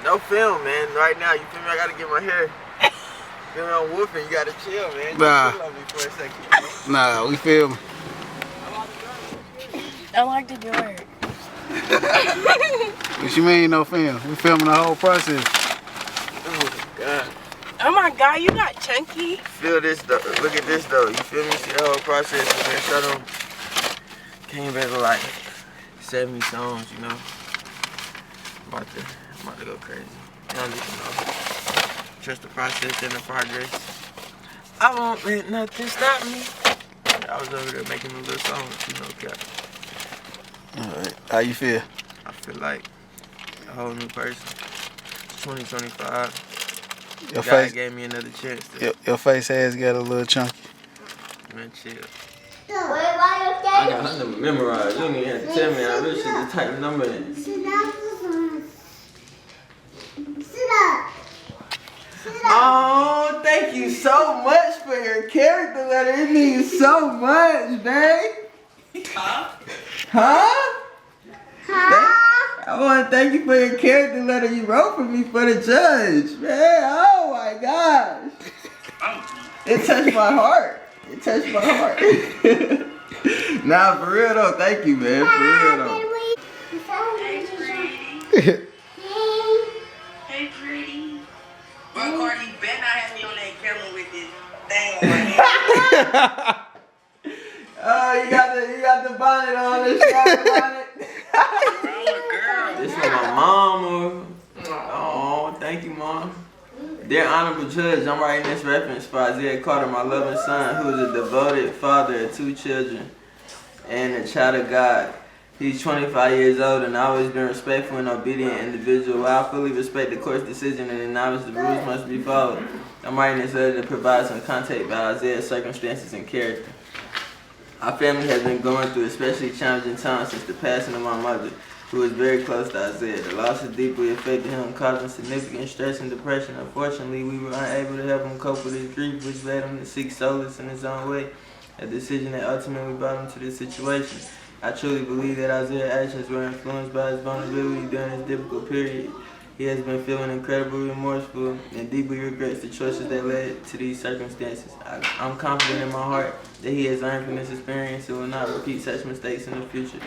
No film, man. Right now, you feel me? I gotta get my hair. Feel me? I'm whooping. You gotta chill, man. Nah. Chill on me for a second, man. Nah, we film. I like to do it. What you mean no film? We filming the whole process. Oh my God. Oh my God, you got chunky. Feel this though. Look at this though. You feel me? See the whole process, man. Show them. Came back with like 70 songs, you know. I'm about to go crazy. You don't even know. Trust the process and the progress. I won't let nothing stop me. I was over there making a little song, you know, Cap. Alright, how you feel? I feel like a whole new person. 2025. Your God face gave me another chance to, your face has got a little chunky. man, chill. I got nothing memorized. You don't even have to tell me. I really should just type the number in. Oh, thank you so much for your character letter. It means so much, babe. Huh? I want to thank you for your character letter you wrote for me for the judge, man. Oh my gosh. It touched my heart. It touched my heart. Nah, for real though. Thank you, man. For real though. Hey, pretty. Well, Cardi, you better not have me on that camera with this thing on my head. Oh, you got the bonnet on, the strap bonnet. Girl. This is my mama. Oh, thank you, mom. Dear Honorable Judge, I'm writing this reference for Isaiah Carter, my loving son, who is a devoted father of 2 children and a child of God. He's 25 years old and always been respectful and obedient individual. While I fully respect the court's decision and acknowledge the rules must be followed, I'm writing this letter to provide some context about Isaiah's circumstances and character. Our family has been going through especially challenging times since the passing of my mother, who was very close to Isaiah. The loss has deeply affected him, causing significant stress and depression. Unfortunately, we were unable to help him cope with his grief, which led him to seek solace in his own way, a decision that ultimately brought him to this situation. I truly believe that Isaiah's actions were influenced by his vulnerability during this difficult period. He has been feeling incredibly remorseful and deeply regrets the choices that led to these circumstances. I'm confident in my heart that he has learned from this experience and will not repeat such mistakes in the future.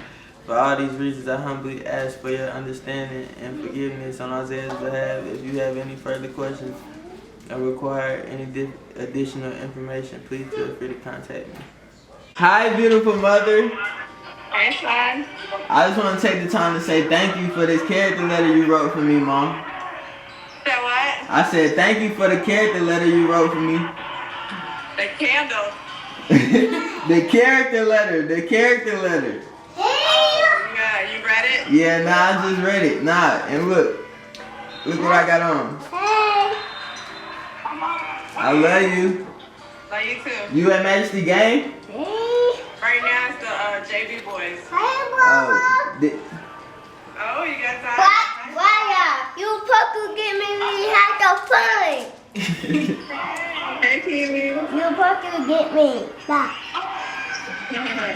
For all these reasons, I humbly ask for your understanding and forgiveness on Isaiah's behalf. If you have any further questions or require any additional information, please feel free to contact me. Hi, beautiful mother. Hey, son. I just want to take the time to say thank you for this character letter you wrote for me, Mom. Say what? I said thank you for the character letter you wrote for me. The candle. The character letter. Yeah, you read it? Yeah, nah, I just read it. Nah, and look what I got on. I love you. Love you too. You at Majesty game? Right now it's the JV boys. Oh, Oh, you got time? Why you supposed to get me when you have to fun? Hey, Kiwi. You supposed to get me. Bye.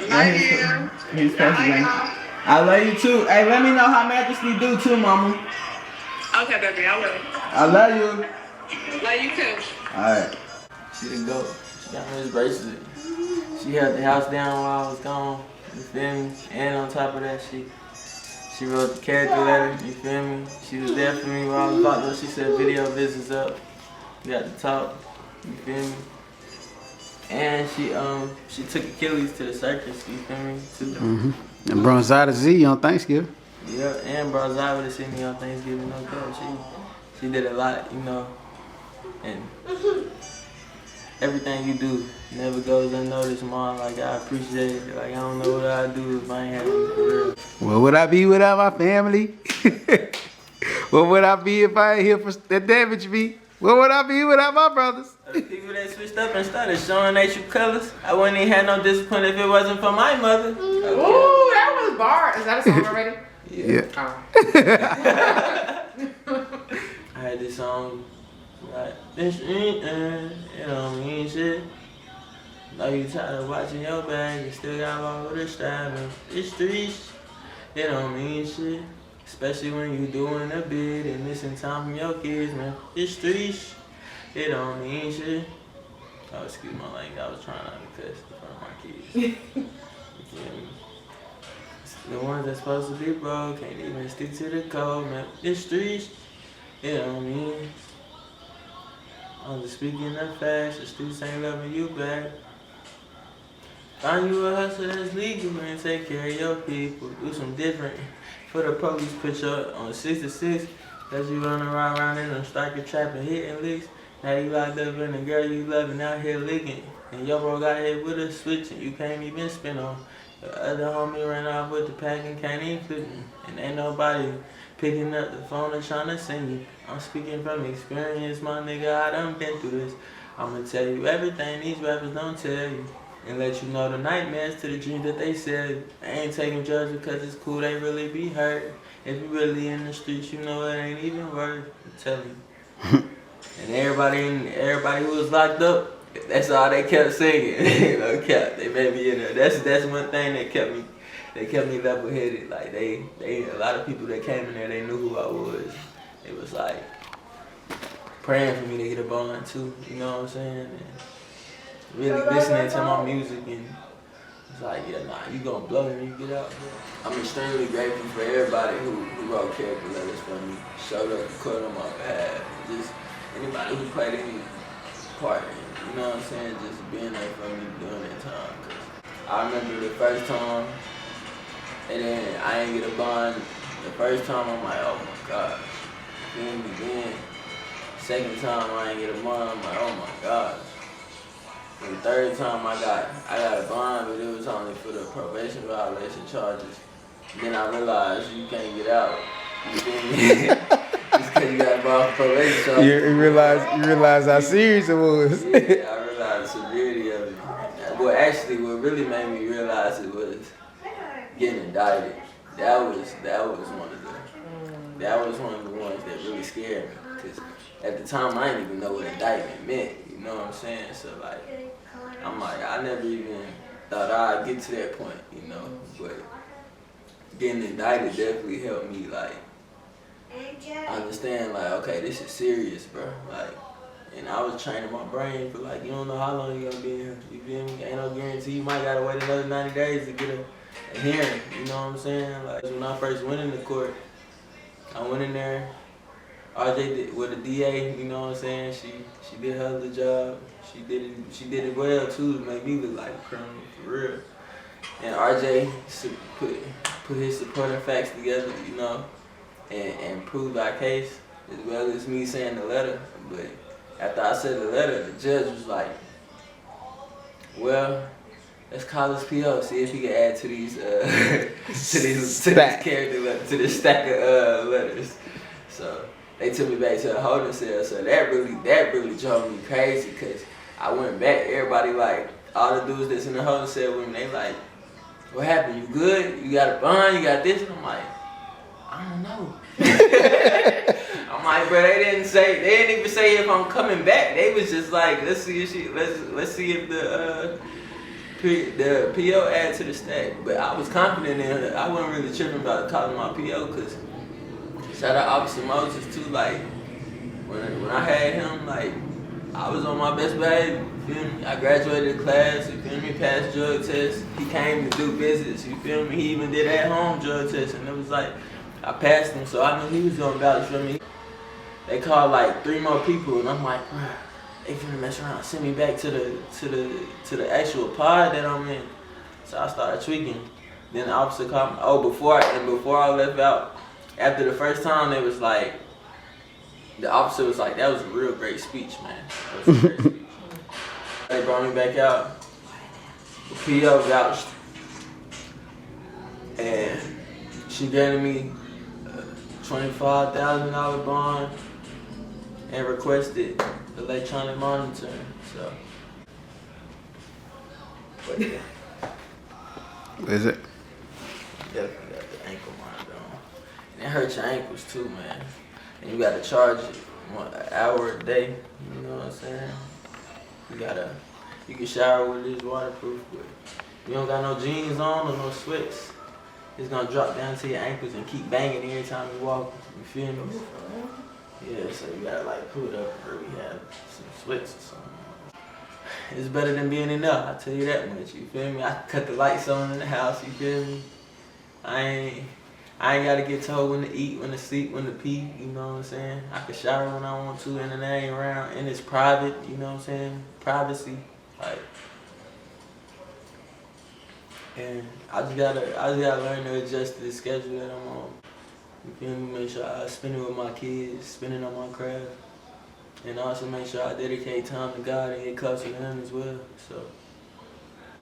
Love you. Here's Pastor Jane. I love you too. Hey, let me know how Majesty do too, Mama. Okay, baby, I will. I love you. Love you too. Alright. She the GOAT. She got me this bracelet. She held the house down while I was gone. You feel me? And on top of that, she wrote the character letter. You feel me? She was there for me while I was locked up. She said video business up. We got to talk. You feel me? And she took Achilles to the circus. You feel me? Too. And brought Zay Z on Thanksgiving. Yeah, and brought Zay to see me on Thanksgiving. No doubt. She did a lot, you know. And everything you do never goes unnoticed, Mom. Like, I appreciate it. Like, I don't know what I'd do if I ain't had you for real. What would I be without my family? What would I be if I ain't here for that damage me? What would I be without my brothers? The people that switched up and started showing their true colors, I wouldn't even have no discipline if it wasn't for my mother. Ooh, that was bar. Is that a song already? Yeah. I had this song, like, this ain't, it don't mean shit. Know you tired of watching your back, you still got all of the striving. It's streets, it don't mean shit. Especially when you doing a bid and missing time from your kids, man. It's streets, it don't mean shit. Oh, excuse my language, I was trying not to cuss in front of my kids. You feel me? The ones that's supposed to be broke can't even stick to the code, man. It's streets, it don't mean. I'm just speaking the facts, the streets ain't loving you back. Find you a hustle that's legal and take care of your people. Do some different. For the police put you on 6 to 6. As you running around in them striker trap and hitting licks. Now you locked up and the girl you loving out here licking. And your bro got hit with a switch and you can't even spin on. The other homie ran off with the pack and can't even flip me. And ain't nobody picking up the phone and trying to sing you. I'm speaking from experience, my nigga, I done been through this. I'ma tell you everything these rappers don't tell you. And let you know the nightmares to the dreams that they said. I ain't taking drugs because it's cool, they really be hurt. If you really in the streets, you know it ain't even worth. I'm telling you. And everybody who was locked up, that's all they kept singing. No cap, they made me in there. That's one thing that kept me level-headed. Like they a lot of people that came in there, they knew who I was. It was like praying for me to get a bond too. You know what I'm saying? And really listening to my music, and it's like, yeah, nah, you gonna blow when you get out. Bro. I'm extremely grateful for everybody who wrote character letters for me, showed up, recorded on my behalf, just anybody who played any part in, you know what I'm saying, just being there for me during that time. Cause I remember the first time, and then I ain't get a bond. The first time I'm like, oh my God, feel me then. Second time I ain't get a bond, I'm like, oh my God. And the third time I got a bond, but it was only for the probation violation charges. Then I realized you can't get out. You feel me? Just because you got a bond for probation charges. You realize how serious it was. Yeah, I realized the severity of it. Well, actually, what really made me realize it was getting indicted. That was one of the ones that really scared me. Cause at the time I didn't even know what indictment meant. You know what I'm saying? So like, I'm like, I never even thought I'd get to that point, you know. But getting indicted definitely helped me like understand like, okay, this is serious, bro. Like, and I was training my brain for like, you don't know how long you gonna be in here. You feel me? Ain't no guarantee. You might gotta wait another 90 days to get a hearing. You know what I'm saying? Like when I first went into court, I went in there. RJ did with the DA, you know what I'm saying? She did her other job. She did it well too to make me look like a criminal for real. And RJ put his supporting facts together, you know, and proved our case as well as me saying the letter. But after I said the letter, the judge was like, well, let's call this PO, see if he can add to these to this character letter, to this stack of letters. So they took me back to the holding cell. So that really drove me crazy, cause I went back. Everybody like all the dudes that's in the holding cell with me, they like, what happened? You good? You got a bond? You got this? And I'm like, I don't know. I'm like, bro, they didn't even say if I'm coming back. They was just like, let's see if the PO add to the stack. But I was confident in it. I wasn't really tripping about calling my PO, cause shout out Officer Moses too. Like when I had him, like I was on my best behavior. You feel me? I graduated the class. You feel me? Passed drug tests. He came to do visits. You feel me? He even did at-home drug tests, and it was like I passed him, so I knew he was gonna vouch for me. They called like 3 more people, and I'm like, bro, they finna mess around, send me back to the actual pod that I'm in. So I started tweaking. Then the officer called me. Oh, before I left out, after the first time, they was like, the officer was like, that was a real great speech, man. That was a great speech. They brought me back out. The PO vouched, and she gave me a $25,000 bond and requested electronic monitoring. So, but yeah. Is it? Definitely got the ankle monitor on. And it hurts your ankles too, man. And you gotta charge it an hour a day. You know what I'm saying? You can shower with this waterproof, but you don't got no jeans on or no sweats. it's gonna drop down to your ankles and keep banging every time you walk. You feel me? Yeah, so you gotta like pull it up or we have some sweats or something. It's better than being in there, I tell you that much, you feel me? I can cut the lights on in the house, you feel me? I ain't gotta get told when to eat, when to sleep, when to pee, you know what I'm saying? I can shower when I want to and it ain't around, and it's private, you know what I'm saying? Privacy, like. And I just gotta learn to adjust to the schedule that I'm on. You feel me? Make sure I spend it with my kids, spend it on my craft. And also make sure I dedicate time to God and get closer to Him as well. So